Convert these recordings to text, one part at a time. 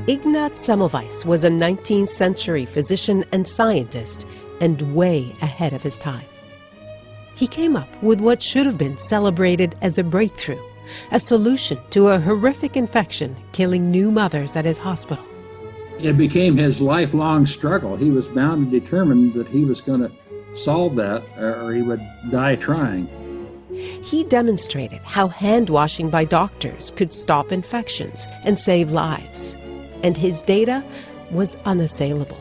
Ignaz Semmelweis was a 19th century physician and scientist, and way ahead of his time. He came up with what should have been celebrated as a breakthrough, a solution to a horrific infection killing new mothers at his hospital. It became his lifelong struggle. He was bound and determined that he was going to solve that, or he would die trying. He demonstrated how hand washing by doctors could stop infections and save lives. And his data was unassailable.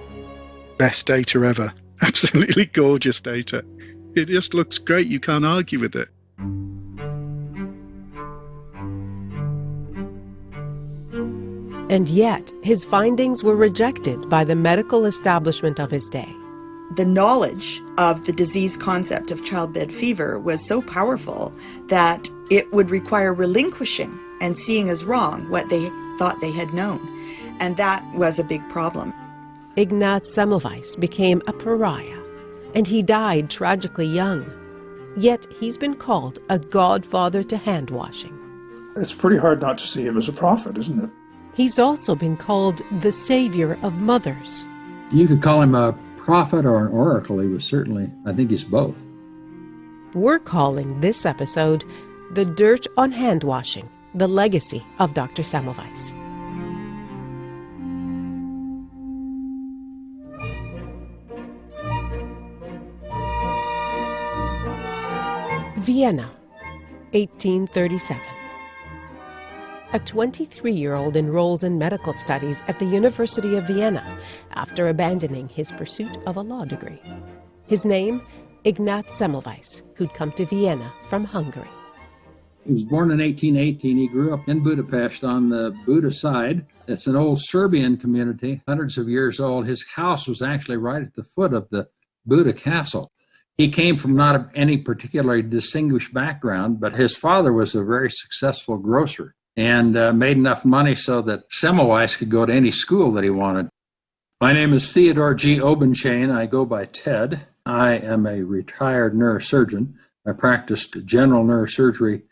Best data ever. Absolutely gorgeous data. It just looks great. You can't argue with it. And yet, his findings were rejected by the medical establishment of his day. The knowledge of the disease concept of childbed fever was so powerful that it would require relinquishing and seeing as wrong what they thought they had known. And that was a big problem. Ignaz Semmelweis became a pariah, and he died tragically young. Yet he's been called a godfather to hand washing. It's pretty hard not to see him as a prophet, isn't it? He's also been called the savior of mothers. You could call him a prophet or an oracle. He was certainly, I think he's both. We're calling this episode The Dirt on Hand Washing, the legacy of Dr. Semmelweis. Vienna, 1837. A 23-year-old enrolls in medical studies at the University of Vienna after abandoning his pursuit of a law degree. His name, Ignaz Semmelweis, who'd come to Vienna from Hungary. He was born in 1818. He grew up in Budapest on the Buda side. It's an old Serbian community, hundreds of years old. His house was actually right at the foot of the Buda castle. He came from not any particularly distinguished background, but his father was a very successful grocer and made enough money so that Semmelweis could go to any school that he wanted. My name is Theodore G. Obenchain. I go by Ted. I am a retired neurosurgeon. I practiced general neurosurgery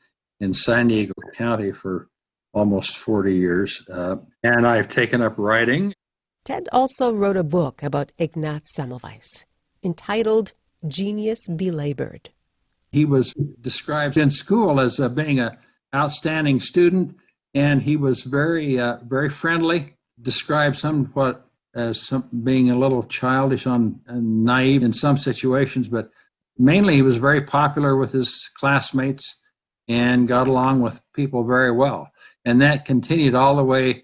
in San Diego County for almost 40 years, and I've taken up writing. Ted also wrote a book about Ignaz Semmelweis, entitled Genius Belabored. He was described in school as being an outstanding student, and he was very friendly, described somewhat as being a little childish and naive in some situations, but mainly he was very popular with his classmates and got along with people very well. And that continued all the way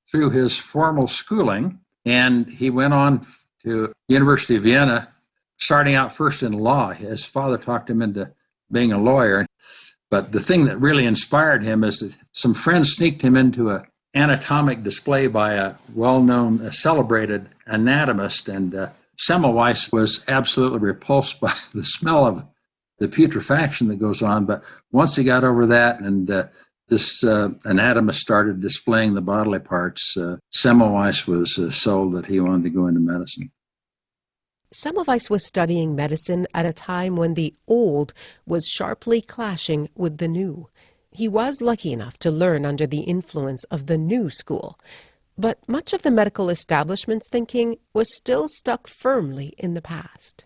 through his formal schooling, and he went on to University of Vienna, starting out first in law. His father talked him into being a lawyer. But the thing that really inspired him is that some friends sneaked him into an anatomic display by a well-known, celebrated anatomist, and Semmelweis was absolutely repulsed by the smell of the putrefaction that goes on. But once he got over that and this anatomist started displaying the bodily parts, Semmelweis was sold that he wanted to go into medicine. Semmelweis was studying medicine at a time when the old was sharply clashing with the new. He was lucky enough to learn under the influence of the new school, but much of the medical establishment's thinking was still stuck firmly in the past.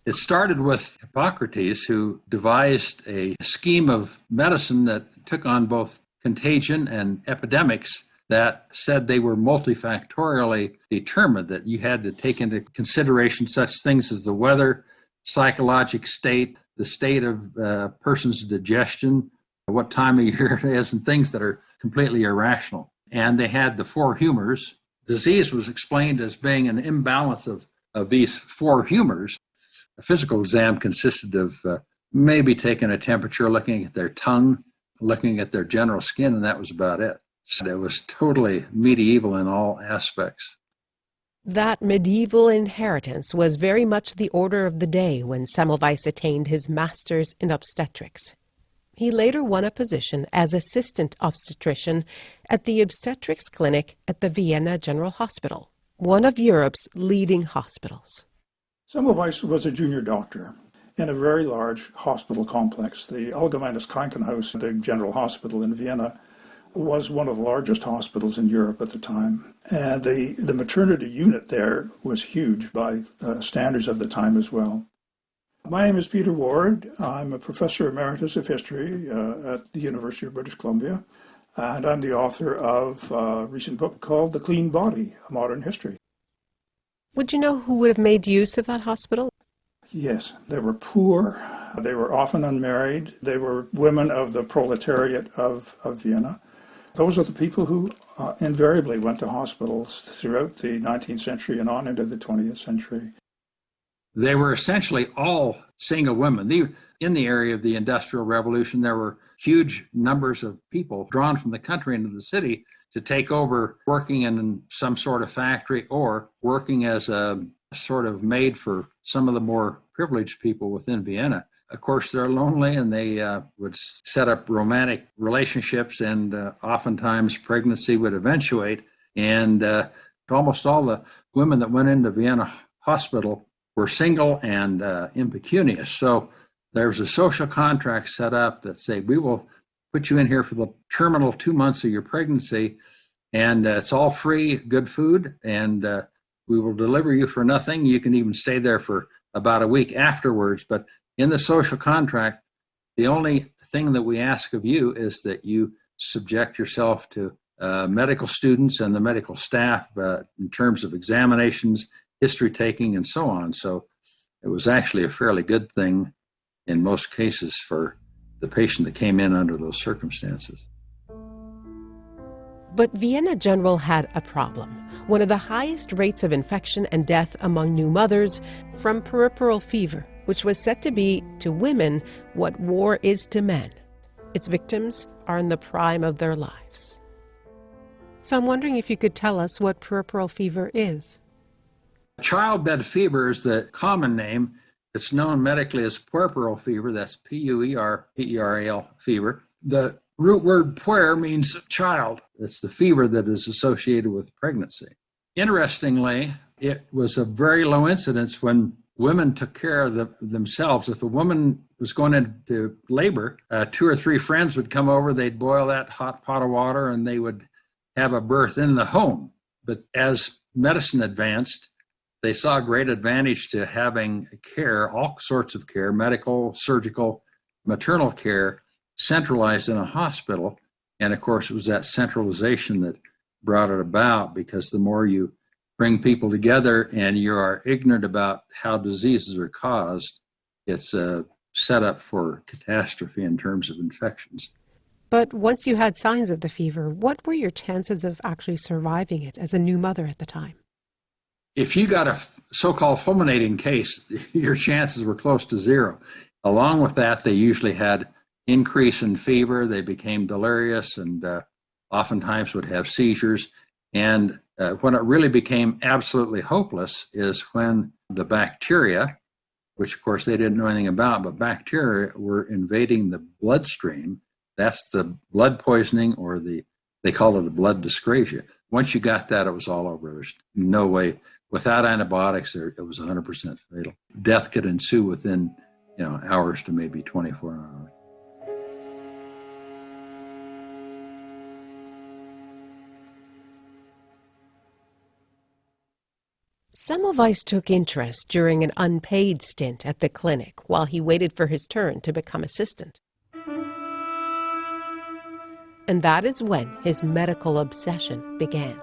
It started with Hippocrates, who devised a scheme of medicine that took on both contagion and epidemics that said they were multifactorially determined, that you had to take into consideration such things as the weather, psychologic state, the state of a person's digestion, what time of year it is, and things that are completely irrational. And they had the four humors. Disease was explained as being an imbalance of these four humors. A physical exam consisted of maybe taking a temperature, looking at their tongue, looking at their general skin, and that was about it. So it was totally medieval in all aspects. That medieval inheritance was very much the order of the day when Semmelweis attained his master's in obstetrics. He later won a position as assistant obstetrician at the obstetrics clinic at the Vienna General Hospital, one of Europe's leading hospitals. Semmelweis was a junior doctor in a very large hospital complex, the Allgemeines Krankenhaus, the General Hospital in Vienna, was one of the largest hospitals in Europe at the time. And the maternity unit there was huge by standards of the time as well. My name is Peter Ward. I'm a professor emeritus of history at the University of British Columbia. And I'm the author of a recent book called The Clean Body, A Modern History. Would you know who would have made use of that hospital? Yes, they were poor. They were often unmarried. They were women of the proletariat of Vienna. Those are the people who invariably went to hospitals throughout the 19th century and on into the 20th century. They were essentially all single women. In the area of the Industrial Revolution, there were huge numbers of people drawn from the country into the city to take over working in some sort of factory or working as a sort of maid for some of the more privileged people within Vienna. Of course, they're lonely and they would set up romantic relationships, and oftentimes pregnancy would eventuate. And almost all the women that went into Vienna Hospital were single and impecunious. So there's a social contract set up that say, we will put you in here for the terminal 2 months of your pregnancy, and it's all free, good food, and we will deliver you for nothing. You can even stay there for about a week afterwards. But in the social contract, the only thing that we ask of you is that you subject yourself to medical students and the medical staff in terms of examinations, history taking, and so on. So it was actually a fairly good thing in most cases for the patient that came in under those circumstances. But Vienna General had a problem. One of the highest rates of infection and death among new mothers from puerperal fever, which was said to be, to women, what war is to men. Its victims are in the prime of their lives. So I'm wondering if you could tell us what puerperal fever is. Childbed fever is the common name. It's known medically as puerperal fever. That's P-U-E-R-P-E-R-A-L fever. The root word puer means child. It's the fever that is associated with pregnancy. Interestingly, it was a very low incidence when women took care of themselves. If a woman was going into labor, 2 or 3 friends would come over, they'd boil that hot pot of water, and they would have a birth in the home. But as medicine advanced, they saw a great advantage to having care, all sorts of care, medical, surgical, maternal care, centralized in a hospital. And of course, it was that centralization that brought it about, because the more you bring people together and you are ignorant about how diseases are caused, it's a setup for catastrophe in terms of infections. But once you had signs of the fever, what were your chances of actually surviving it as a new mother at the time? If you got a so-called fulminating case, your chances were close to zero. Along with that, they usually had increase in fever. They became delirious and oftentimes would have seizures. And when it really became absolutely hopeless is when the bacteria, which of course they didn't know anything about, but bacteria were invading the bloodstream. That's the blood poisoning, or they call it a blood dyscrasia. Once you got that, it was all over. There's no way. Without antibiotics, it was 100% fatal. Death could ensue within, hours to maybe 24 hours. Semmelweis took interest during an unpaid stint at the clinic while he waited for his turn to become assistant. And that is when his medical obsession began.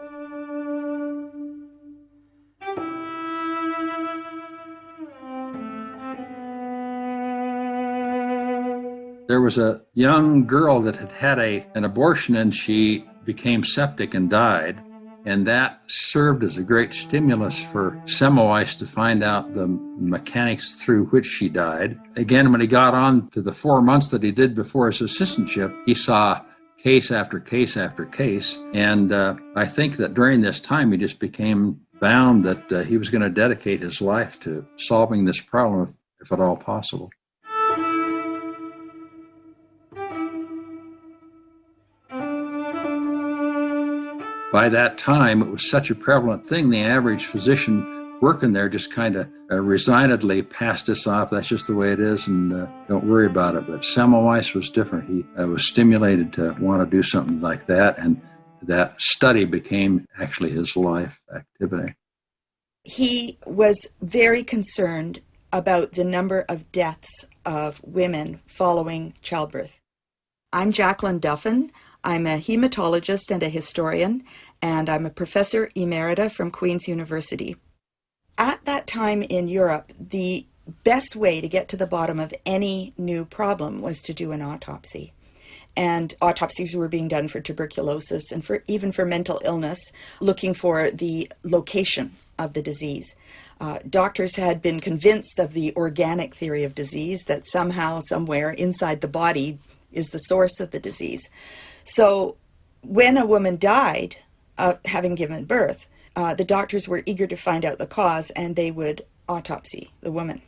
There was a young girl that had an abortion, and she became septic and died. And that served as a great stimulus for Semmelweis to find out the mechanics through which she died. Again, when he got on to the 4 months that he did before his assistantship, he saw case after case after case. And I think that during this time, he just became bound that he was going to dedicate his life to solving this problem, if at all possible. By that time, it was such a prevalent thing, the average physician working there just kind of resignedly passed this off. That's just the way it is, and don't worry about it. But Semmelweis was different. He was stimulated to want to do something like that, and that study became actually his life activity. He was very concerned about the number of deaths of women following childbirth. I'm Jacqueline Duffin. I'm a hematologist and a historian, and I'm a professor emerita from Queen's University. At that time in Europe, the best way to get to the bottom of any new problem was to do an autopsy. And autopsies were being done for tuberculosis and even for mental illness, looking for the location of the disease. Doctors had been convinced of the organic theory of disease, that somehow, somewhere inside the body is the source of the disease. So when a woman died, having given birth, the doctors were eager to find out the cause, and they would autopsy the woman.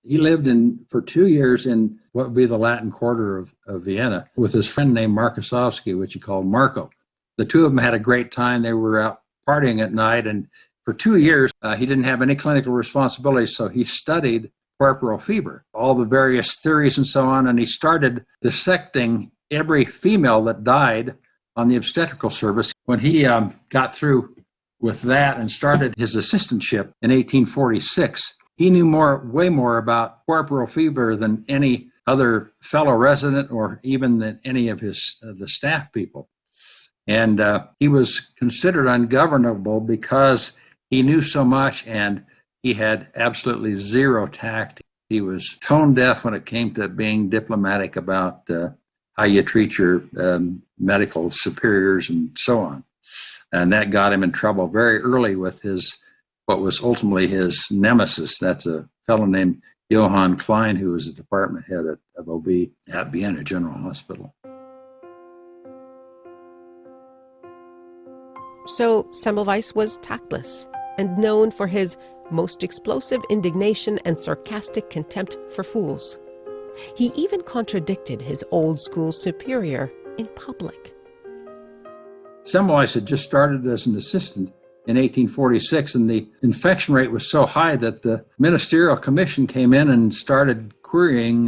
He lived for 2 years in what would be the Latin Quarter of Vienna with his friend named Markosowski, which he called Marco. The two of them had a great time. They were out partying at night, and for 2 years, he didn't have any clinical responsibilities, so he studied puerperal fever, all the various theories and so on, and he started dissecting every female that died on the obstetrical service. When he got through with that and started his assistantship in 1846, he knew way more about puerperal fever than any other fellow resident or even than any of the staff people. And he was considered ungovernable because he knew so much and he had absolutely zero tact. He was tone deaf when it came to being diplomatic about how you treat your medical superiors and so on. And that got him in trouble very early with what was ultimately his nemesis. That's a fellow named Johann Klein, who was the department head of OB at Vienna General Hospital. So Semmelweis was tactless and known for his most explosive indignation and sarcastic contempt for fools. He even contradicted his old-school superior in public. Semmelweis had just started as an assistant in 1846, and the infection rate was so high that the ministerial commission came in and started querying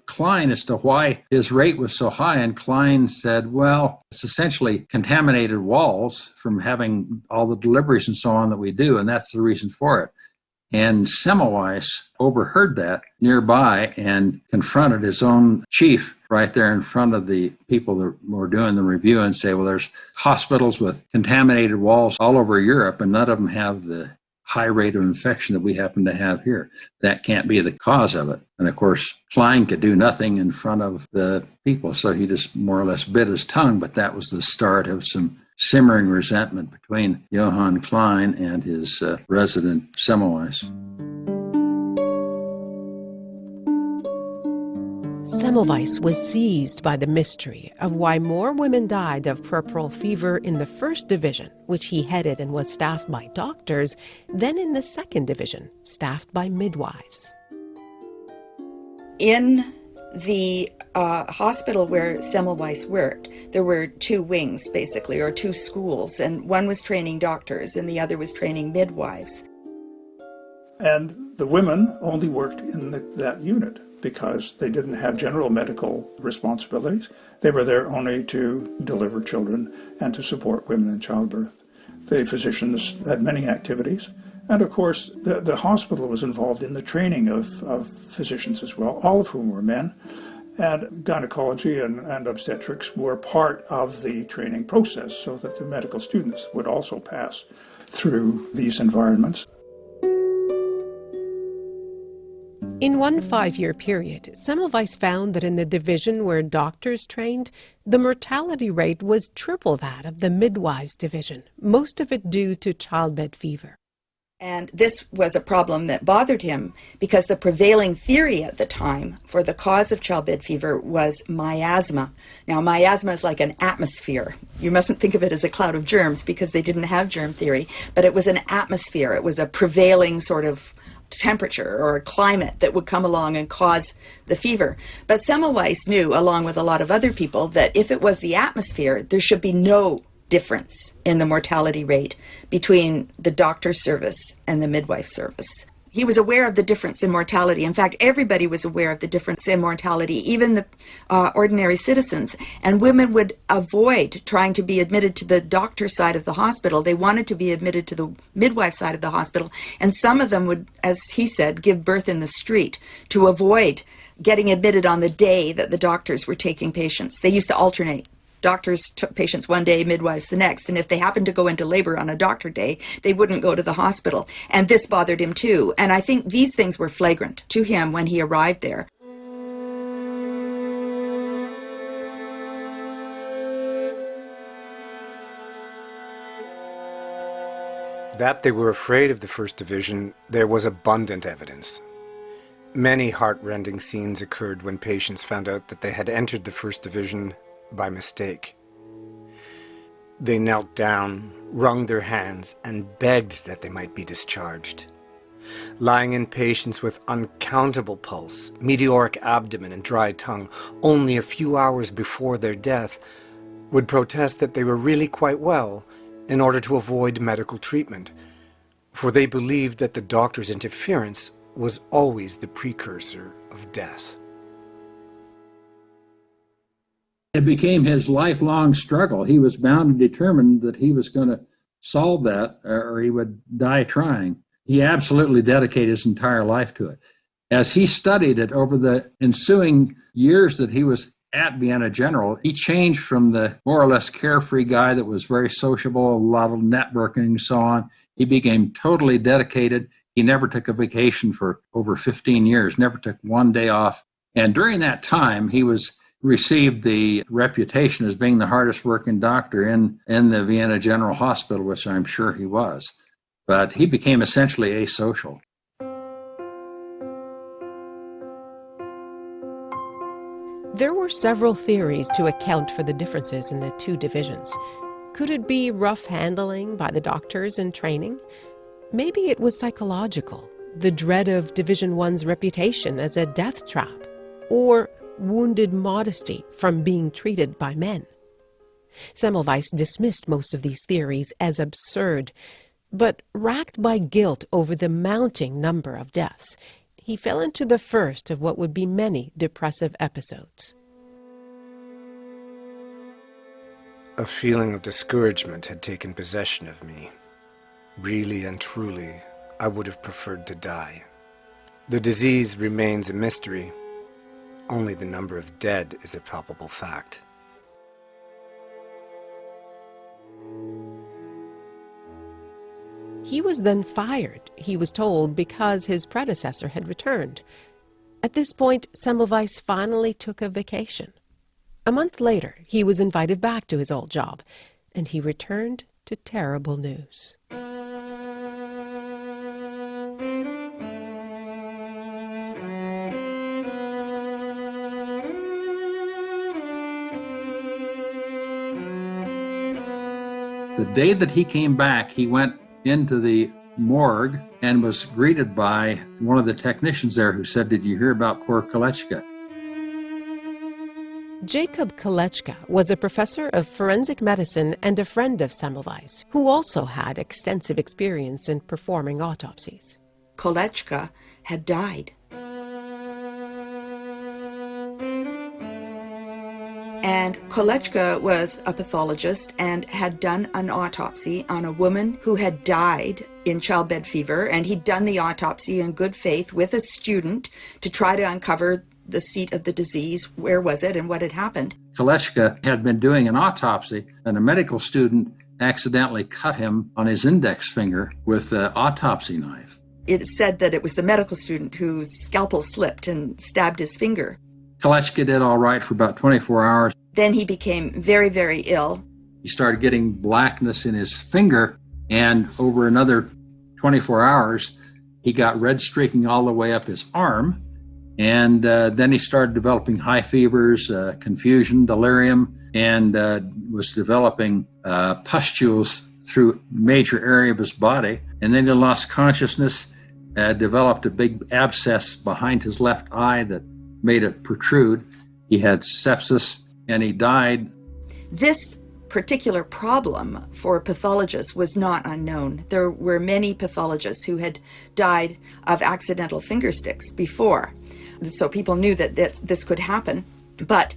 Klein as to why his rate was so high. And Klein said, well, it's essentially contaminated walls from having all the deliveries and so on that we do, and that's the reason for it. And Semmelweis overheard that nearby and confronted his own chief right there in front of the people that were doing the review and say, well, there's hospitals with contaminated walls all over Europe, and none of them have the high rate of infection that we happen to have here. That can't be the cause of it. And of course, Klein could do nothing in front of the people, so he just more or less bit his tongue, but that was the start of some simmering resentment between Johann Klein and his resident Semmelweis. Semmelweis was seized by the mystery of why more women died of puerperal fever in the first division, which he headed and was staffed by doctors, than in the second division, staffed by midwives. In the hospital where Semmelweis worked, there were two wings, basically, or two schools, and one was training doctors and the other was training midwives. And the women only worked in that unit because they didn't have general medical responsibilities. They were there only to deliver children and to support women in childbirth. The physicians had many activities. And of course, the hospital was involved in the training of physicians as well, all of whom were men. And gynecology and obstetrics were part of the training process so that the medical students would also pass through these environments. In one 5-year period, Semmelweis found that in the division where doctors trained, the mortality rate was triple that of the midwives division, most of it due to childbed fever. And this was a problem that bothered him because the prevailing theory at the time for the cause of childbed fever was miasma. Now, miasma is like an atmosphere. You mustn't think of it as a cloud of germs because they didn't have germ theory, but it was an atmosphere. It was a prevailing sort of temperature or a climate that would come along and cause the fever. But Semmelweis knew, along with a lot of other people, that if it was the atmosphere, there should be no difference in the mortality rate between the doctor's service and the midwife service. He was aware of the difference in mortality. In fact, everybody was aware of the difference in mortality, even the ordinary citizens. And women would avoid trying to be admitted to the doctor's side of the hospital. They wanted to be admitted to the midwife side of the hospital. And some of them would, as he said, give birth in the street to avoid getting admitted on the day that the doctors were taking patients. They used to alternate. Doctors took patients one day, midwives the next. And if they happened to go into labor on a doctor day, they wouldn't go to the hospital. And this bothered him too. And I think these things were flagrant to him when he arrived there. That they were afraid of the First Division, there was abundant evidence. Many heart-rending scenes occurred when patients found out that they had entered the First Division by mistake. They knelt down, wrung their hands, and begged that they might be discharged. Lying in patients with uncountable pulse, meteoric abdomen, and dry tongue, only a few hours before their death, would protest that they were really quite well in order to avoid medical treatment, for they believed that the doctor's interference was always the precursor of death. It became his lifelong struggle. He was bound and determined that he was going to solve that or he would die trying. He absolutely dedicated his entire life to it. As he studied it over the ensuing years that he was at Vienna General, he changed from the more or less carefree guy that was very sociable, a lot of networking and so on. He became totally dedicated. He never took a vacation for over 15 years, never took one day off. And during that time, he received the reputation as being the hardest working doctor in the Vienna General Hospital, which I'm sure he was. But he became essentially asocial. There were several theories to account for the differences in the two divisions. Could it be rough handling by the doctors in training? Maybe it was psychological, the dread of Division I's reputation as a death trap, or wounded modesty from being treated by men. Semmelweis dismissed most of these theories as absurd, but racked by guilt over the mounting number of deaths, he fell into the first of what would be many depressive episodes. A feeling of discouragement had taken possession of me. Really and truly, I would have preferred to die. The disease remains a mystery. Only the number of dead is a palpable fact. He was then fired, he was told, because his predecessor had returned. At this point, Semmelweis finally took a vacation. A month later, he was invited back to his old job, and he returned to terrible news. The day that he came back, he went into the morgue and was greeted by one of the technicians there who said, "Did you hear about poor Kolechka?" Jacob Kolechka was a professor of forensic medicine and a friend of Semmelweis, who also had extensive experience in performing autopsies. Kolechka had died. And Kolechka was a pathologist and had done an autopsy on a woman who had died in childbed fever, and he'd done the autopsy in good faith with a student to try to uncover the seat of the disease, where was it and what had happened. Kolechka had been doing an autopsy, and a medical student accidentally cut him on his index finger with an autopsy knife. It said that it was the medical student whose scalpel slipped and stabbed his finger. Kolechka did all right for about 24 hours. Then he became very, very ill. He started getting blackness in his finger, and over another 24 hours, he got red streaking all the way up his arm. And then he started developing high fevers, confusion, delirium, and was developing pustules through major area of his body. And then he lost consciousness, developed a big abscess behind his left eye that made it protrude. He had sepsis, and he died. This particular problem for pathologists was not unknown. There were many pathologists who had died of accidental finger sticks before. So people knew that this could happen. But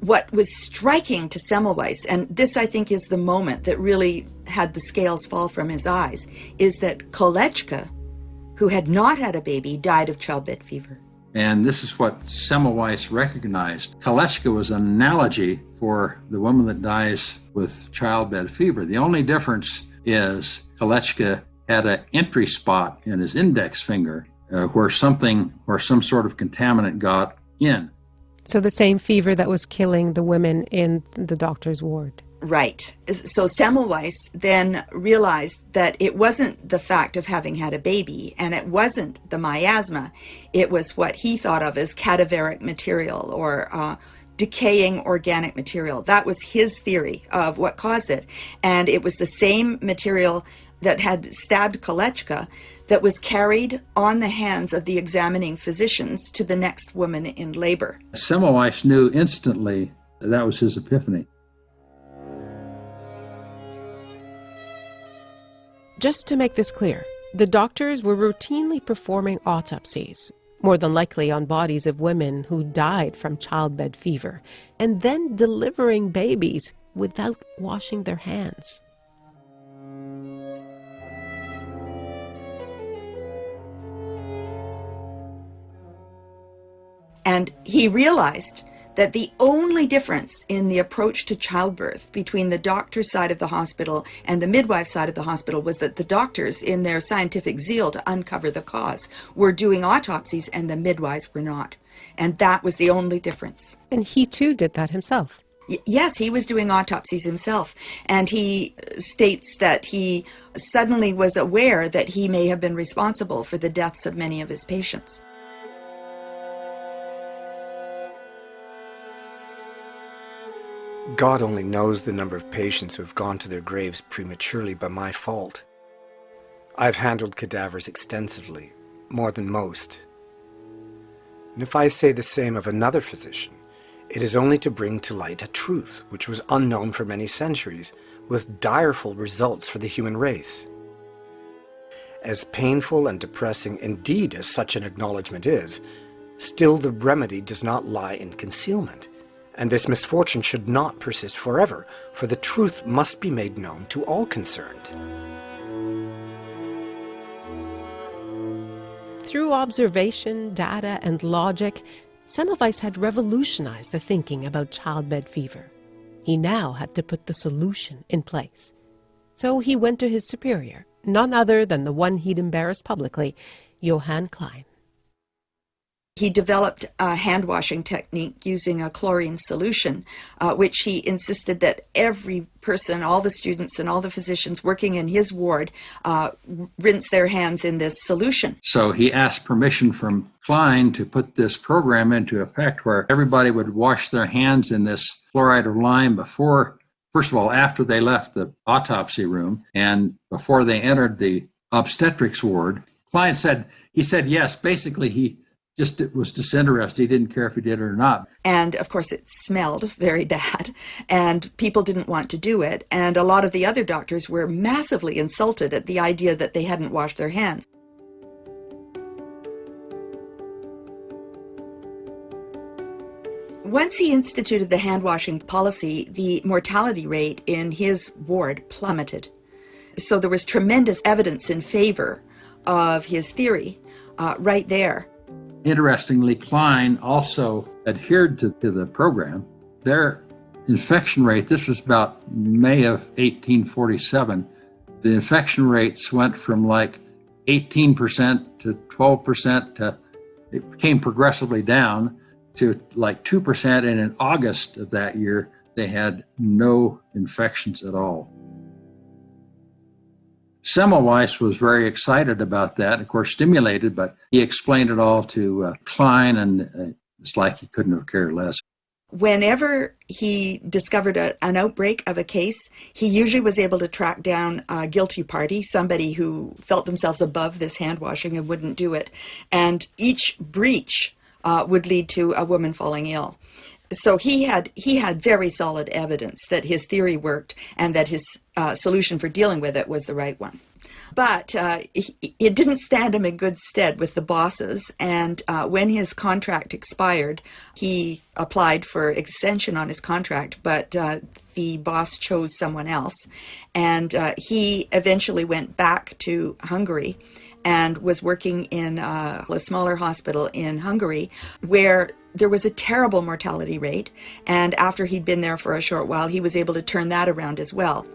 what was striking to Semmelweis, and this I think is the moment that really had the scales fall from his eyes, is that Kolechka, who had not had a baby, died of childbed fever. And this is what Semmelweis recognized. Kolechka was an analogy for the woman that dies with childbed fever. The only difference is Kolechka had an entry spot in his index finger where some sort of contaminant got in. So the same fever that was killing the women in the doctor's ward. Right. So Semmelweis then realized that it wasn't the fact of having had a baby, and it wasn't the miasma. It was what he thought of as cadaveric material, or decaying organic material. That was his theory of what caused it. And it was the same material that had stabbed Kolechka that was carried on the hands of the examining physicians to the next woman in labor. Semmelweis knew instantly that was his epiphany. Just to make this clear, the doctors were routinely performing autopsies, more than likely on bodies of women who died from childbed fever, and then delivering babies without washing their hands. And he realized that the only difference in the approach to childbirth between the doctor's side of the hospital and the midwife side of the hospital was that the doctors, in their scientific zeal to uncover the cause, were doing autopsies and the midwives were not. And that was the only difference. And he too did that himself. Yes, he was doing autopsies himself. And he states that he suddenly was aware that he may have been responsible for the deaths of many of his patients. God only knows the number of patients who have gone to their graves prematurely by my fault. I've handled cadavers extensively, more than most. And if I say the same of another physician, it is only to bring to light a truth which was unknown for many centuries, with direful results for the human race. As painful and depressing indeed as such an acknowledgement is, still the remedy does not lie in concealment. And this misfortune should not persist forever, for the truth must be made known to all concerned. Through observation, data, and logic, Semmelweis had revolutionized the thinking about childbed fever. He now had to put the solution in place. So he went to his superior, none other than the one he'd embarrassed publicly, Johann Klein. He developed a hand-washing technique using a chlorine solution, which he insisted that every person, all the students and all the physicians working in his ward, rinse their hands in this solution. So he asked permission from Klein to put this program into effect where everybody would wash their hands in this chloride of lime before, first of all, after they left the autopsy room and before they entered the obstetrics ward. Klein said yes. Basically, he just was disinterested. He didn't care if he did it or not. And of course it smelled very bad and people didn't want to do it. And a lot of the other doctors were massively insulted at the idea that they hadn't washed their hands. Once he instituted the hand-washing policy, the mortality rate in his ward plummeted. So there was tremendous evidence in favor of his theory right there. Interestingly, Klein also adhered to the program. Their infection rate, this was about May of 1847, the infection rates went from like 18% to 12% to, it came progressively down to like 2%, and in August of that year, they had no infections at all. Semmelweis was very excited about that, of course stimulated, but he explained it all to Klein, and it's like he couldn't have cared less. Whenever he discovered an outbreak of a case, he usually was able to track down a guilty party, somebody who felt themselves above this hand washing and wouldn't do it. And each breach would lead to a woman falling ill. So he had very solid evidence that his theory worked and that his solution for dealing with it was the right one. But it didn't stand him in good stead with the bosses, and when his contract expired, he applied for extension on his contract, but the boss chose someone else, and he eventually went back to Hungary and was working in a smaller hospital in Hungary where there was a terrible mortality rate, and after he'd been there for a short while, he was able to turn that around as well.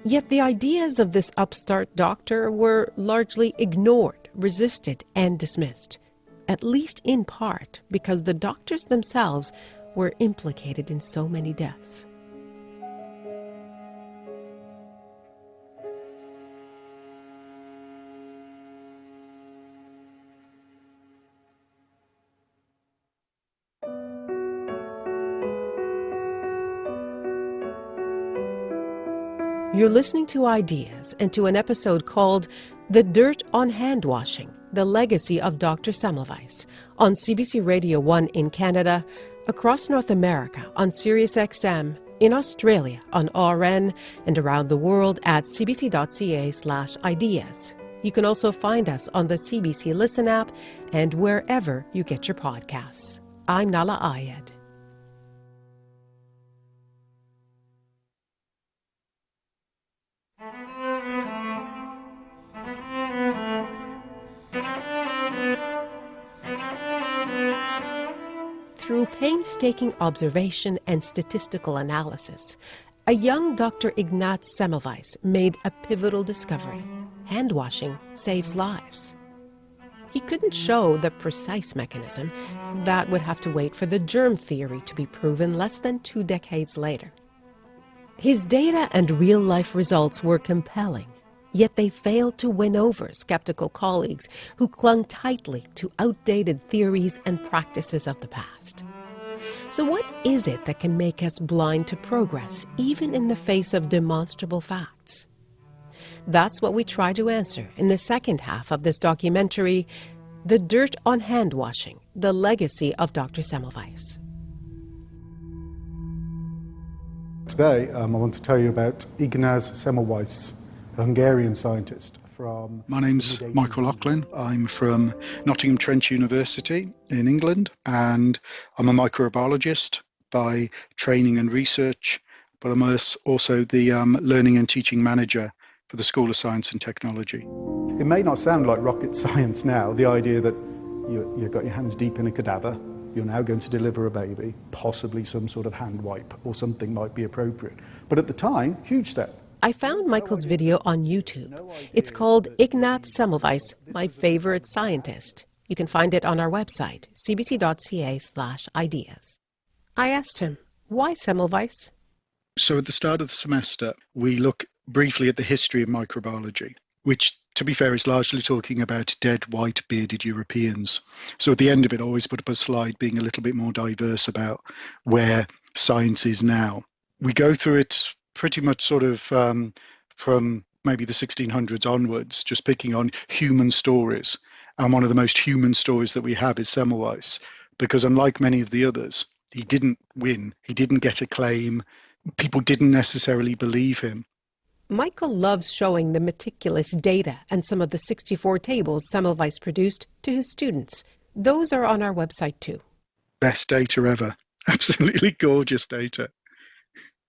Yet the ideas of this upstart doctor were largely ignored, resisted, and dismissed, at least in part because the doctors themselves were implicated in so many deaths. You're listening to Ideas and to an episode called The Dirt on Hand Washing, The Legacy of Dr. Semmelweis on CBC Radio 1 in Canada, across North America on SiriusXM, in Australia on RN, and around the world at cbc.ca/ideas. You can also find us on the CBC Listen app and wherever you get your podcasts. I'm Nala Ayed. Through painstaking observation and statistical analysis, a young Dr. Ignaz Semmelweis made a pivotal discovery. Hand washing saves lives. He couldn't show the precise mechanism. That would have to wait for the germ theory to be proven less than 2 decades later. His data and real-life results were compelling, yet they failed to win over skeptical colleagues who clung tightly to outdated theories and practices of the past. So what is it that can make us blind to progress, even in the face of demonstrable facts? That's what we try to answer in the second half of this documentary, The Dirt on Hand Washing, The Legacy of Dr. Semmelweis. Today, I want to tell you about Ignaz Semmelweis, a Hungarian scientist from... My name's Michael Lachlan. I'm from Nottingham Trent University in England, and I'm a microbiologist by training and research, but I'm also the learning and teaching manager for the School of Science and Technology. It may not sound like rocket science now, the idea that you've got your hands deep in a cadaver, you're now going to deliver a baby, possibly some sort of hand wipe or something might be appropriate. But at the time, huge step. I found Michael's video on YouTube. It's called Ignaz Semmelweis, My Favorite Scientist. You can find it on our website, cbc.ca/ideas. I asked him, why Semmelweis? So at the start of the semester, we look briefly at the history of microbiology, which, to be fair, is largely talking about dead, white, bearded Europeans. So at the end of it, I always put up a slide being a little bit more diverse about where science is now. We go through it pretty much sort of from maybe the 1600s onwards, just picking on human stories. And one of the most human stories that we have is Semmelweis, because unlike many of the others, he didn't win, he didn't get acclaim, people didn't necessarily believe him. Michael loves showing the meticulous data and some of the 64 tables Semmelweis produced to his students. Those are on our website too. Best data ever. Absolutely gorgeous data.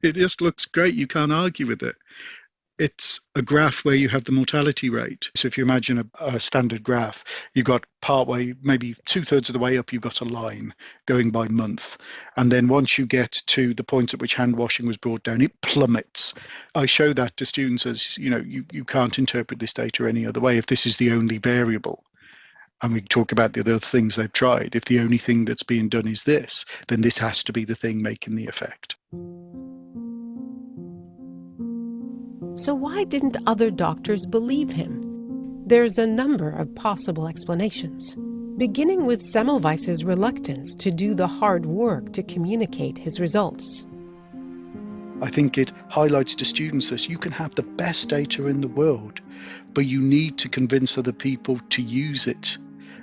It just looks great. You can't argue with it. It's a graph where you have the mortality rate. So if you imagine a standard graph, you've got partway, maybe 2/3 of the way up, you've got a line going by month. And then once you get to the point at which hand washing was brought down, it plummets. I show that to students as, you can't interpret this data any other way if this is the only variable. And we talk about the other things they've tried. If the only thing that's being done is this, then this has to be the thing making the effect. So why didn't other doctors believe him? There's a number of possible explanations, beginning with Semmelweis's reluctance to do the hard work to communicate his results. I think it highlights to students that you can have the best data in the world, but you need to convince other people to use it.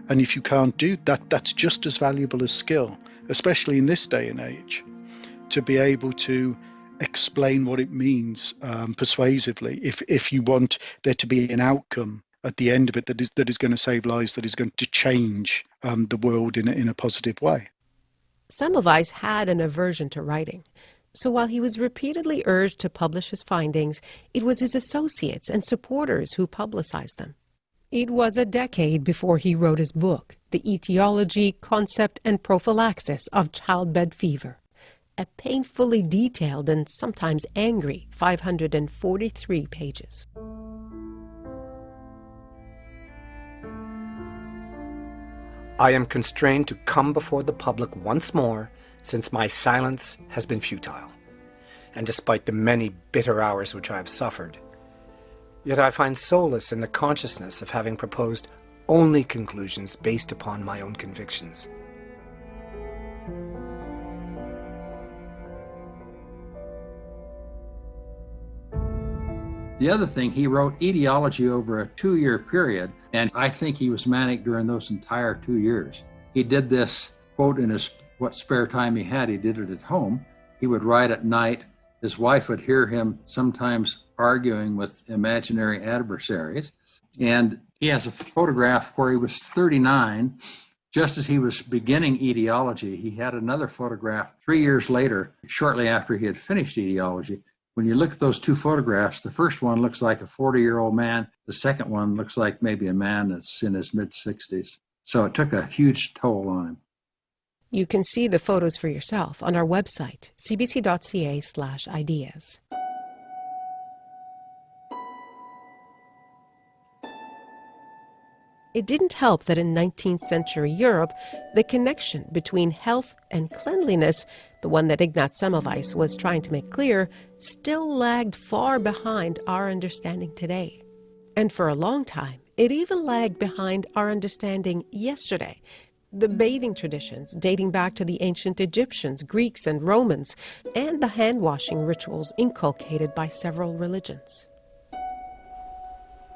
And if you can't do that, that's just as valuable as skill, especially in this day and age, to be able to explain what it means persuasively if you want there to be an outcome at the end of it that is going to save lives, that is going to change the world in a positive way. Semmelweis had an aversion to writing, so while he was repeatedly urged to publish his findings, it was his associates and supporters who publicized them. It was a decade before he wrote his book, The Etiology, Concept, and Prophylaxis of Childbed Fever, a painfully detailed and sometimes angry 543 pages. I am constrained to come before the public once more, since my silence has been futile, and despite the many bitter hours which I have suffered. Yet I find solace in the consciousness of having proposed only conclusions based upon my own convictions. The other thing, he wrote etiology over a 2-year period, and I think he was manic during those entire 2 years. He did this, quote, in his what spare time he had. He did it at home. He would write at night. His wife would hear him sometimes arguing with imaginary adversaries. And he has a photograph where he was 39. Just as he was beginning etiology, he had another photograph 3 years later, shortly after he had finished etiology. When you look at those two photographs, the first one looks like a 40-year-old man. The second one looks like maybe a man that's in his mid-60s. So it took a huge toll on him. You can see the photos for yourself on our website, cbc.ca/ideas. It didn't help that in 19th century Europe, the connection between health and cleanliness, the one that Ignaz Semmelweis was trying to make clear, still lagged far behind our understanding today. And for a long time, it even lagged behind our understanding yesterday. The bathing traditions dating back to the ancient Egyptians, Greeks, and Romans, and the hand-washing rituals inculcated by several religions.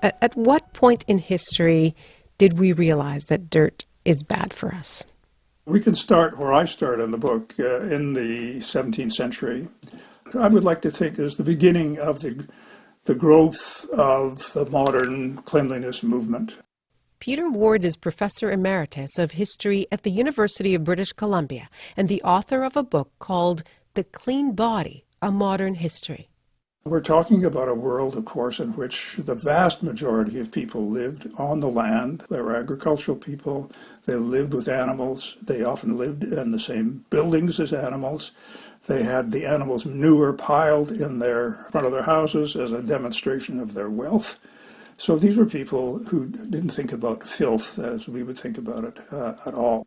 At what point in history did we realize that dirt is bad for us? We can start where I start in the book, in the 17th century. I would like to think is the beginning of the growth of the modern cleanliness movement. Peter Ward is Professor Emeritus of History at the University of British Columbia and the author of a book called The Clean Body, A Modern History. We're talking about a world, of course, in which the vast majority of people lived on the land. They were agricultural people. They lived with animals. They often lived in the same buildings as animals. They had the animals' manure piled in their front of their houses as a demonstration of their wealth. So these were people who didn't think about filth as we would think about it at all.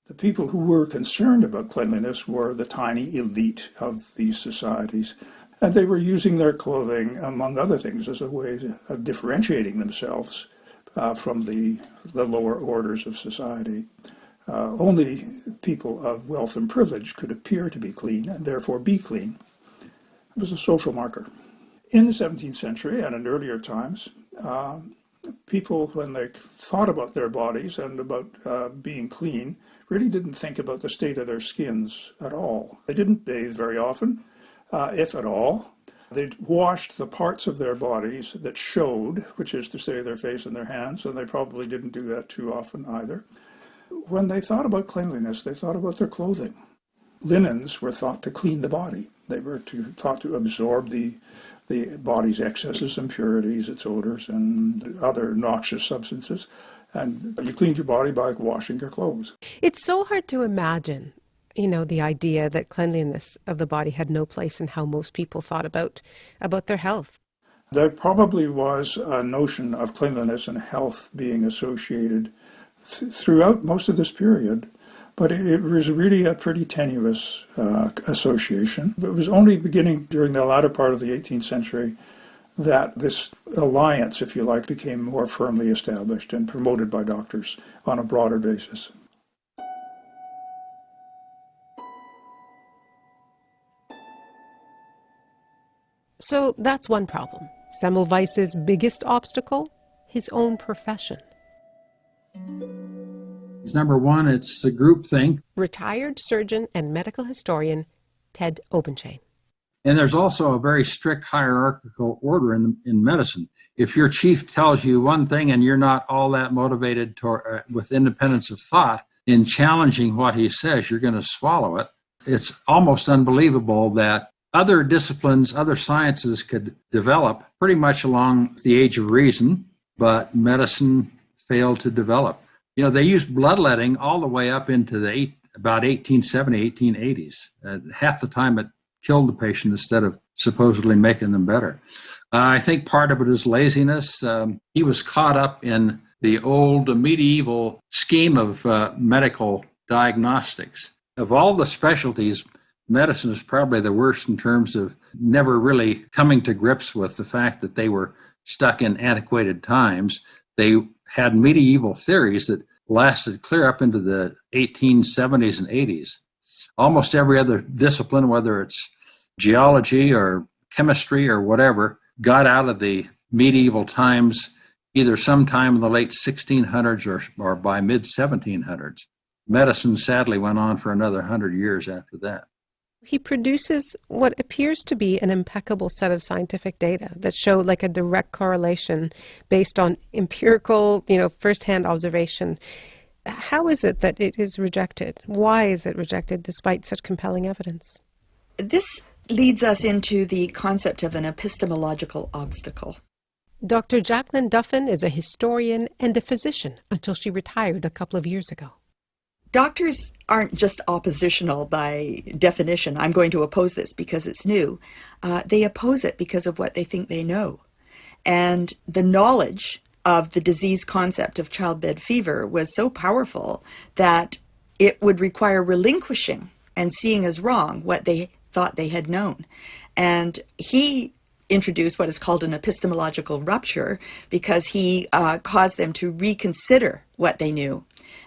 The people who were concerned about cleanliness were the tiny elite of these societies. And they were using their clothing, among other things, as a way of differentiating themselves from the lower orders of society. Only people of wealth and privilege could appear to be clean and therefore be clean. It was a social marker. In the 17th century and in earlier times, people, when they thought about their bodies and about being clean, really didn't think about the state of their skins at all. They didn't bathe very often. If at all. They washed the parts of their bodies that showed, which is to say their face and their hands, and they probably didn't do that too often either. When they thought about cleanliness, they thought about their clothing. Linens were thought to clean the body. They were thought to absorb the body's excesses, impurities, its odors, and other noxious substances. And you cleaned your body by washing your clothes. It's so hard to imagine, the idea that cleanliness of the body had no place in how most people thought about their health. There probably was a notion of cleanliness and health being associated throughout most of this period, but it was really a pretty tenuous association. It was only beginning during the latter part of the 18th century that this alliance, if you like, became more firmly established and promoted by doctors on a broader basis. So that's one problem. Semmelweis's biggest obstacle? His own profession. Number one, it's the groupthink. Retired surgeon and medical historian Ted Obenchain. And there's also a very strict hierarchical order in medicine. If your chief tells you one thing and you're not all that motivated with independence of thought in challenging what he says, you're going to swallow it. It's almost unbelievable that other disciplines, other sciences could develop pretty much along the age of reason, but medicine failed to develop. You know, they used bloodletting all the way up into about 1870, 1880s. Half the time it killed the patient instead of supposedly making them better. I think part of it is laziness. He was caught up in the old medieval scheme of medical diagnostics. Of all the specialties, medicine is probably the worst in terms of never really coming to grips with the fact that they were stuck in antiquated times. They had medieval theories that lasted clear up into the 1870s and 80s. Almost every other discipline, whether it's geology or chemistry or whatever, got out of the medieval times either sometime in the late 1600s or by mid-1700s. Medicine sadly went on for another 100 years after that. He produces what appears to be an impeccable set of scientific data that show like a direct correlation based on empirical, first-hand observation. How is it that it is rejected? Why is it rejected despite such compelling evidence? This leads us into the concept of an epistemological obstacle. Dr. Jacqueline Duffin is a historian and a physician until she retired a couple of years ago. Doctors aren't just oppositional by definition. I'm going to oppose this because it's new. They oppose it because of what they think they know. And the knowledge of the disease concept of childbed fever was so powerful that it would require relinquishing and seeing as wrong what they thought they had known. And he introduced what is called an epistemological rupture because he caused them to reconsider what they knew.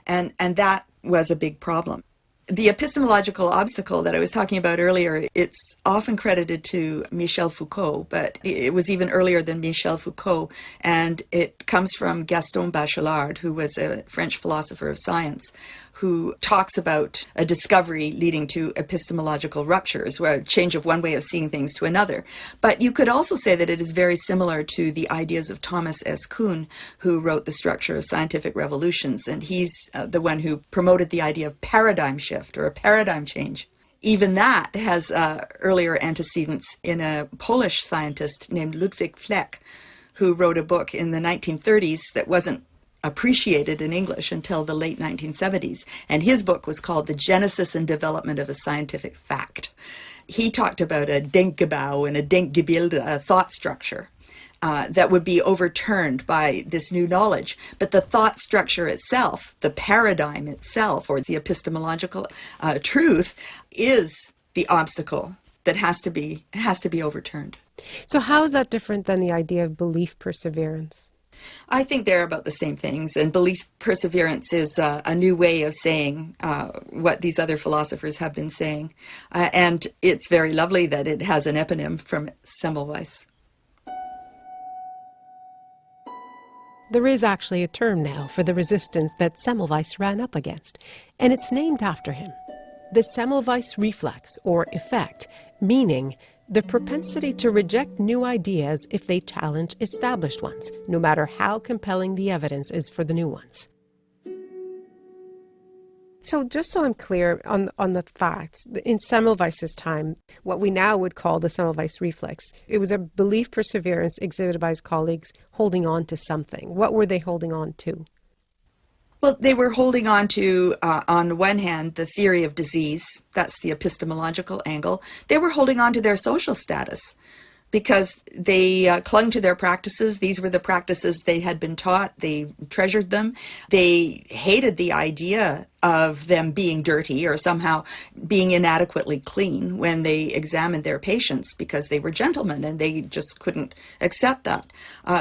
And that was a big problem. The epistemological obstacle that I was talking about earlier, it's often credited to Michel Foucault, but it was even earlier than Michel Foucault, and it comes from Gaston Bachelard, who was a French philosopher of science, who talks about a discovery leading to epistemological ruptures, where a change of one way of seeing things to another. But you could also say that it is very similar to the ideas of Thomas S. Kuhn, who wrote The Structure of Scientific Revolutions, and he's the one who promoted the idea of paradigm shift or a paradigm change. Even that has earlier antecedents in a Polish scientist named Ludwig Fleck, who wrote a book in the 1930s that wasn't appreciated in English until the late 1970s. And his book was called The Genesis and Development of a Scientific Fact. He talked about a Denkgebau and a Denkgebilde, a thought structure that would be overturned by this new knowledge. But the thought structure itself, the paradigm itself, or the epistemological truth, is the obstacle that has to be overturned. So how is that different than the idea of belief perseverance? I think they're about the same things, and belief perseverance is a new way of saying what these other philosophers have been saying. And it's very lovely that it has an eponym from Semmelweis. There is actually a term now for the resistance that Semmelweis ran up against, and it's named after him. The Semmelweis reflex, or effect, meaning the propensity to reject new ideas if they challenge established ones, no matter how compelling the evidence is for the new ones. So just so I'm clear on the facts, in Semmelweis's time, what we now would call the Semmelweis reflex, it was a belief perseverance exhibited by his colleagues holding on to something. What were they holding on to? Well, they were holding on to, on the one hand, the theory of disease. That's the epistemological angle. They were holding on to their social status because they clung to their practices. These were the practices they had been taught. They treasured them. They hated the idea of them being dirty or somehow being inadequately clean when they examined their patients because they were gentlemen and they just couldn't accept that.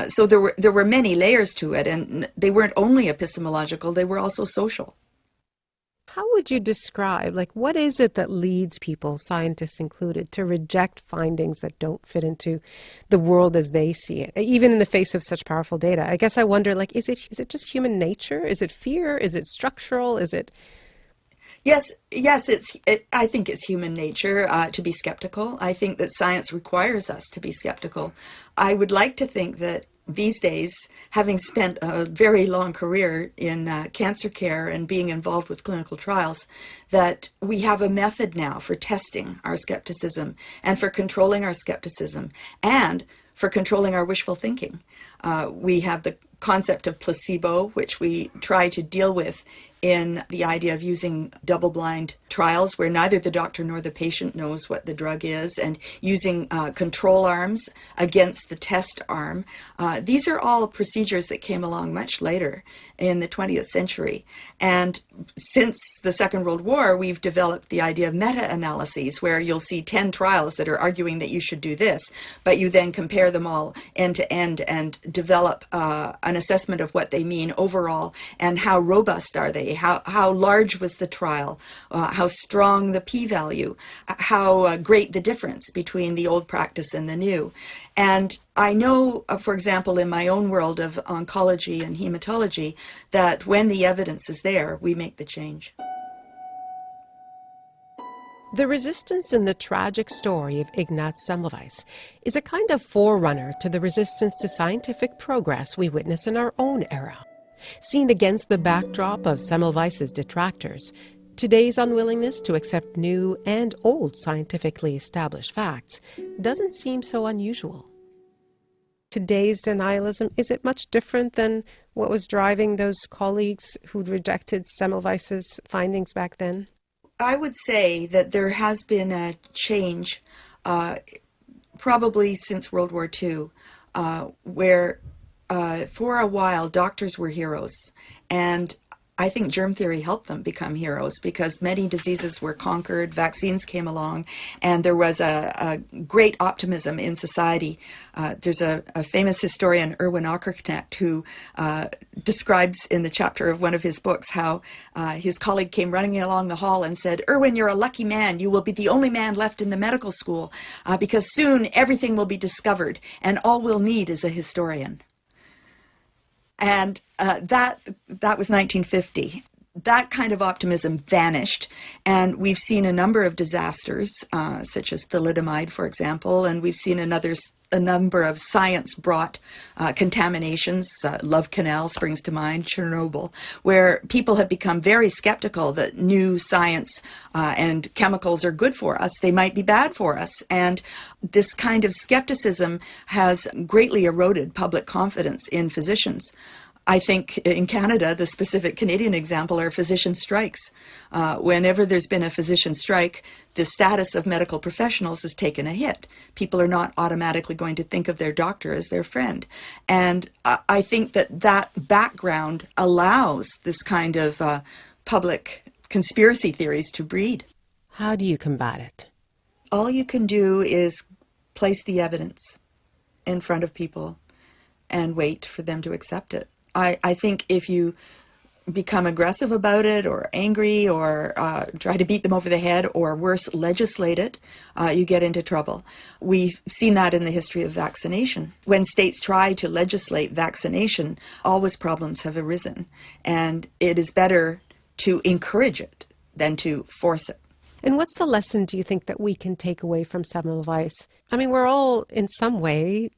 So there were many layers to it, and they weren't only epistemological, they were also social. how would you describe, like, what is it that leads people, scientists included, to reject findings that don't fit into the world as they see it, even in the face of such powerful data? I guess I wonder, like, is it just human nature? Is it fear? Is it structural? Is it... Yes, I think it's human nature to be skeptical. I think that science requires us to be skeptical. I would like to think that these days, having spent a very long career in cancer care and being involved with clinical trials, that we have a method now for testing our skepticism and for controlling our skepticism and for controlling our wishful thinking. We have the concept of placebo, which we try to deal with in the idea of using double-blind trials where neither the doctor nor the patient knows what the drug is, and using control arms against the test arm. These are all procedures that came along much later in the 20th century. And since the Second World War, we've developed the idea of meta-analyses, where you'll see 10 trials that are arguing that you should do this, but you then compare them all end to end and develop an assessment of what they mean overall and how robust are they. How large was the trial, how strong the p-value, how great the difference between the old practice and the new. And I know, for example, in my own world of oncology and hematology, that when the evidence is there, we make the change. The resistance in the tragic story of Ignaz Semmelweis is a kind of forerunner to the resistance to scientific progress we witness in our own era. Seen against the backdrop of Semmelweis's detractors, today's unwillingness to accept new and old scientifically established facts doesn't seem so unusual. Today's denialism, is it much different than what was driving those colleagues who rejected Semmelweis's findings back then? I would say that there has been a change, probably since World War II, where for a while doctors were heroes, and I think germ theory helped them become heroes because many diseases were conquered, vaccines came along, and there was a great optimism in society. There's a famous historian, Erwin Auckerknecht, who describes in the chapter of one of his books how his colleague came running along the hall and said, "Erwin, you're a lucky man. You will be the only man left in the medical school because soon everything will be discovered and all we'll need is a historian." And that was 1950. That kind of optimism vanished, and we've seen a number of disasters, such as thalidomide, for example, and we've seen a number of science-brought contaminations. Love Canal springs to mind, Chernobyl, where people have become very skeptical that new science and chemicals are good for us. They might be bad for us, and this kind of skepticism has greatly eroded public confidence in physicians. I think in Canada, the specific Canadian example are physician strikes. Whenever there's been a physician strike, the status of medical professionals has taken a hit. People are not automatically going to think of their doctor as their friend. And I think that background allows this kind of public conspiracy theories to breed. How do you combat it? All you can do is place the evidence in front of people and wait for them to accept it. I think if you become aggressive about it or angry or try to beat them over the head or worse, legislate it, you get into trouble. We've seen that in the history of vaccination. When states try to legislate vaccination, always problems have arisen. And it is better to encourage it than to force it. And what's the lesson, do you think, that we can take away from Semmelweis? I mean, we're all, in some way,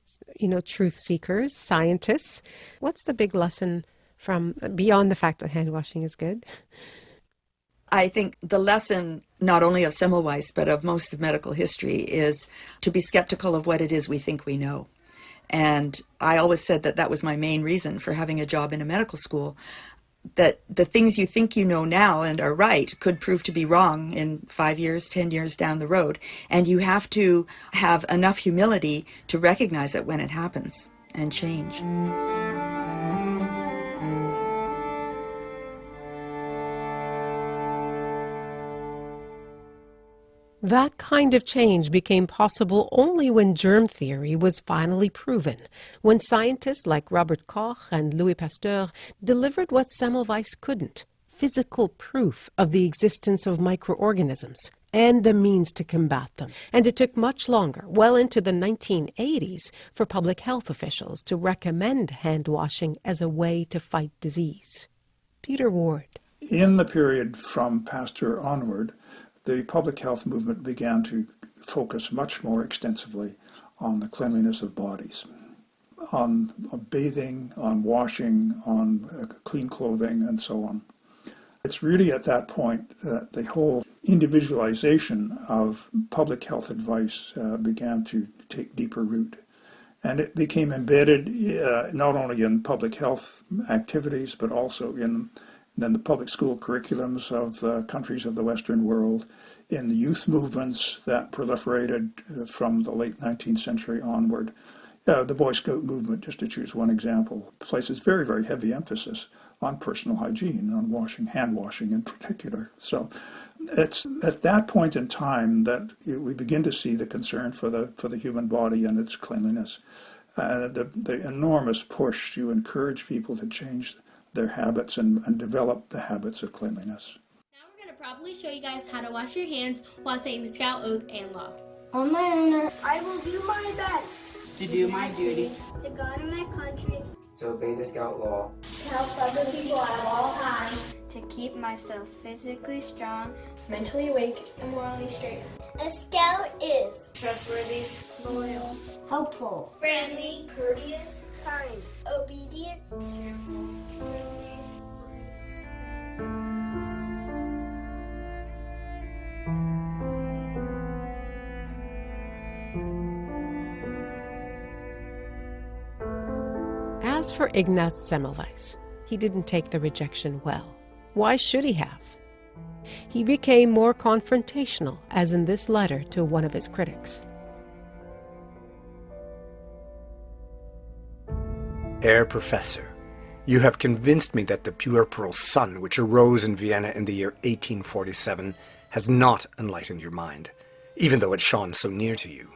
truth seekers, scientists. What's the big lesson from, beyond the fact that hand washing is good? I think the lesson, not only of Semmelweis, but of most of medical history, is to be skeptical of what it is we think we know. And I always said that was my main reason for having a job in a medical school, that the things you think you know now and are right could prove to be wrong in 5 years, 10 years down the road. And you have to have enough humility to recognize it when it happens and change. That kind of change became possible only when germ theory was finally proven, when scientists like Robert Koch and Louis Pasteur delivered what Semmelweis couldn't: physical proof of the existence of microorganisms and the means to combat them. And it took much longer, well into the 1980s, for public health officials to recommend hand washing as a way to fight disease. Peter Ward. In the period from Pasteur onward, the public health movement began to focus much more extensively on the cleanliness of bodies, on bathing, on washing, on clean clothing, and so on. It's really at that point that the whole individualization of public health advice began to take deeper root. And it became embedded not only in public health activities, but also in the public school curriculums of countries of the Western world, in the youth movements that proliferated from the late 19th century onward. The Boy Scout movement, just to choose one example, places very, very heavy emphasis on personal hygiene, on washing, hand washing in particular. So it's at that point in time that we begin to see the concern for the human body and its cleanliness, the enormous push to encourage people to change their habits and develop the habits of cleanliness. Now we're going to properly show you guys how to wash your hands while saying the Scout Oath and Law. On my honor, I will do my best to do my duty, to God and my country, to obey the Scout law, to help other people at all times, to keep myself physically strong, Mentally awake and morally straight. A Scout is Trustworthy, loyal, helpful, friendly, courteous, kind, obedient, cheerful. As for Ignaz Semmelweis, he didn't take the rejection well. Why should he have? He became more confrontational, as in this letter to one of his critics. Herr Professor, you have convinced me that the puerperal sun, which arose in Vienna in the year 1847, has not enlightened your mind, even though it shone so near to you.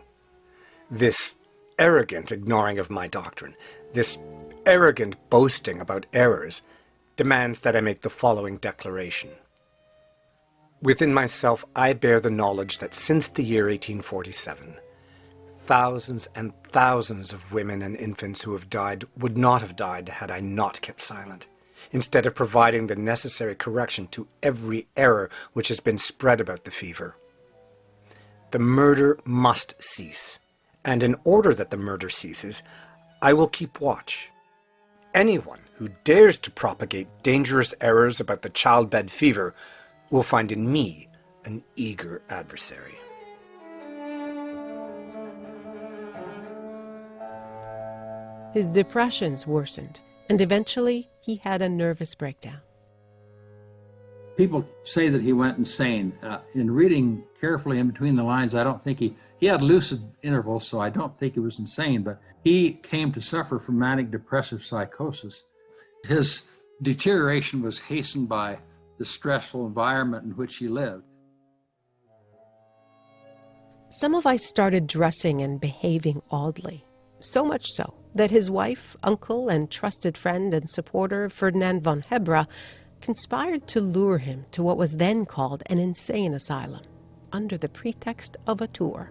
This arrogant ignoring of my doctrine, this arrogant boasting about errors, demands that I make the following declaration. Within myself, I bear the knowledge that since the year 1847, thousands and thousands of women and infants who have died would not have died had I not kept silent, instead of providing the necessary correction to every error which has been spread about the fever. The murder must cease, and in order that the murder ceases, I will keep watch. Anyone who dares to propagate dangerous errors about the childbed fever will find in me an eager adversary. His depressions worsened, and eventually he had a nervous breakdown. People say that he went insane. In reading carefully in between the lines, I don't think he had lucid intervals, so I don't think he was insane, but he came to suffer from manic depressive psychosis. His deterioration was hastened by the stressful environment in which he lived. Semmelweis started dressing and behaving oddly, so much so that his wife, uncle, and trusted friend and supporter Ferdinand von Hebra conspired to lure him to what was then called an insane asylum, under the pretext of a tour.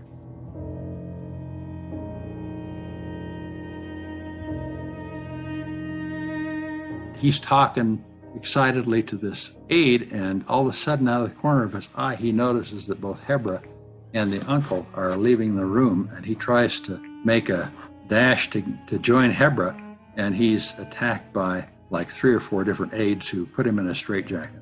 He's talking excitedly to this aide, and all of a sudden, out of the corner of his eye, he notices that both Hebra and the uncle are leaving the room, and he tries to make a dash to join Hebra, and he's attacked by like 3 or 4 different aides who put him in a straitjacket.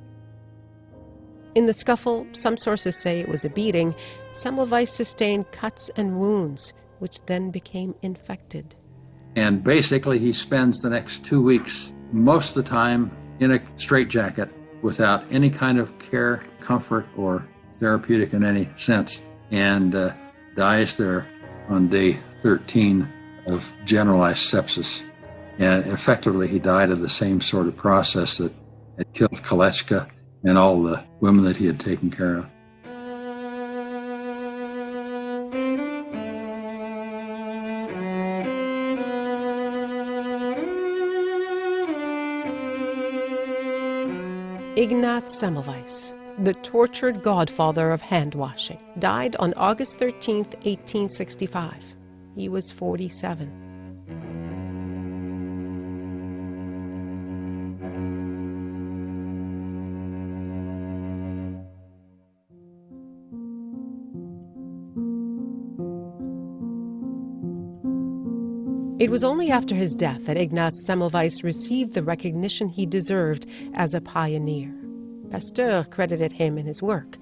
In the scuffle, some sources say it was a beating. Semmelweis sustained cuts and wounds, which then became infected. And basically, he spends the next 2 weeks, most of the time, in a straitjacket without any kind of care, comfort, or therapeutic in any sense, and dies there on day 13 of generalized sepsis. And effectively, he died of the same sort of process that had killed Kolechka and all the women that he had taken care of. Ignaz Semmelweis, the tortured godfather of hand-washing, died on August 13, 1865. He was 47. It was only after his death that Ignaz Semmelweis received the recognition he deserved as a pioneer. Pasteur credited him in his work.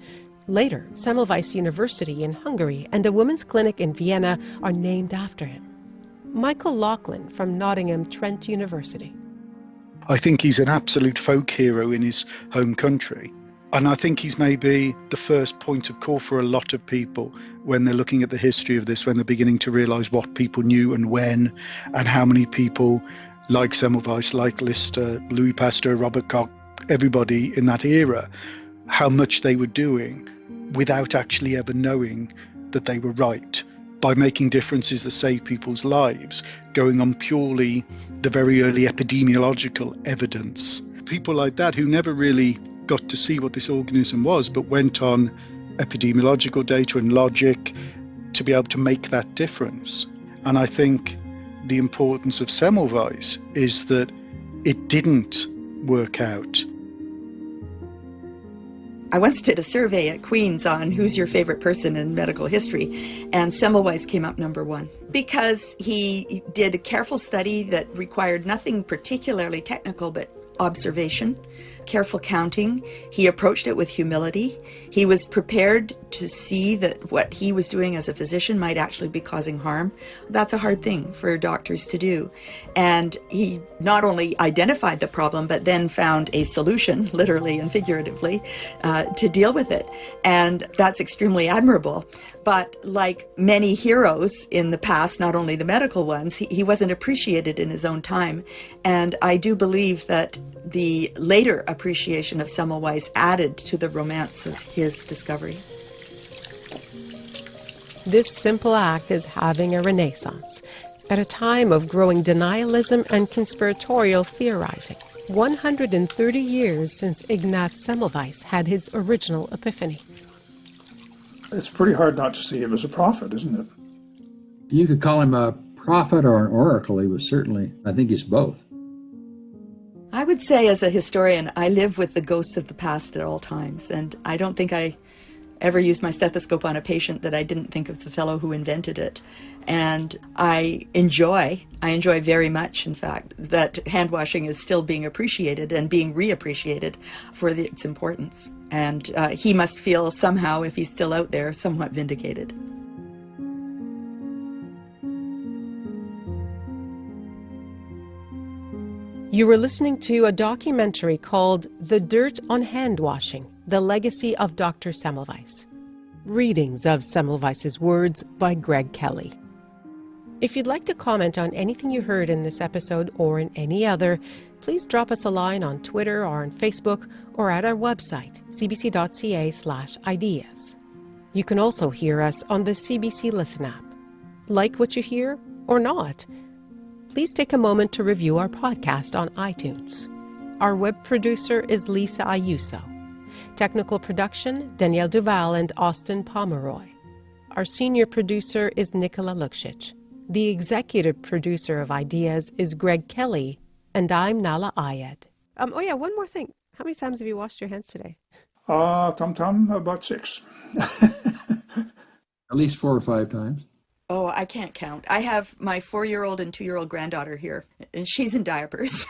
Later, Semmelweis University in Hungary and a women's clinic in Vienna are named after him. Michael Laughlin from Nottingham Trent University. I think he's an absolute folk hero in his home country. And I think he's maybe the first point of call for a lot of people when they're looking at the history of this, when they're beginning to realise what people knew and when, and how many people like Semmelweis, like Lister, Louis Pasteur, Robert Koch, everybody in that era, how much they were doing without actually ever knowing that they were right, by making differences that save people's lives, going on purely the very early epidemiological evidence. People like that who never really got to see what this organism was, but went on epidemiological data and logic to be able to make that difference. And I think the importance of Semmelweis is that it didn't work out. I once did a survey at Queen's on who's your favorite person in medical history, and Semmelweis came up number one because he did a careful study that required nothing particularly technical but observation, careful counting. He approached it with humility. He was prepared to see that what he was doing as a physician might actually be causing harm. That's a hard thing for doctors to do. And he not only identified the problem, but then found a solution, literally and figuratively, to deal with it. And that's extremely admirable. But like many heroes in the past, not only the medical ones, he wasn't appreciated in his own time. And I do believe that the later appreciation of Semmelweis added to the romance of his discovery. This simple act is having a renaissance at a time of growing denialism and conspiratorial theorizing. 130 years since Ignaz Semmelweis had his original epiphany. It's pretty hard not to see him as a prophet, isn't it? You could call him a prophet or an oracle. He was certainly, I think he's both. I would say as a historian, I live with the ghosts of the past at all times, and I don't think I ever used my stethoscope on a patient that I didn't think of the fellow who invented it. And I enjoy very much, in fact, that hand washing is still being appreciated and being reappreciated for its importance. And he must feel somehow, if he's still out there, somewhat vindicated. You were listening to a documentary called The Dirt on Hand Washing, The Legacy of Dr. Semmelweis. Readings of Semmelweis's words by Greg Kelly. If you'd like to comment on anything you heard in this episode or in any other, please drop us a line on Twitter or on Facebook or at our website, cbc.ca/ideas. You can also hear us on the CBC Listen app. Like what you hear or not? Please take a moment to review our podcast on iTunes. Our web producer is Lisa Ayuso. Technical production, Danielle Duval and Austin Pomeroy. Our senior producer is Nicola Lukšić. The executive producer of Ideas is Greg Kelly, and I'm Nala Ayed. One more thing. How many times have you washed your hands today? About 6. At least 4 or 5 times. Oh, I can't count. I have my 4-year-old and 2-year-old granddaughter here, and she's in diapers.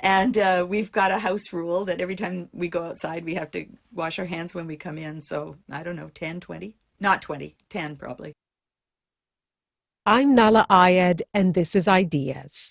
and we've got a house rule that every time we go outside, we have to wash our hands when we come in. So, I don't know, 10, 20? Not 20, 10 probably. I'm Nala Ayed, and this is Ideas.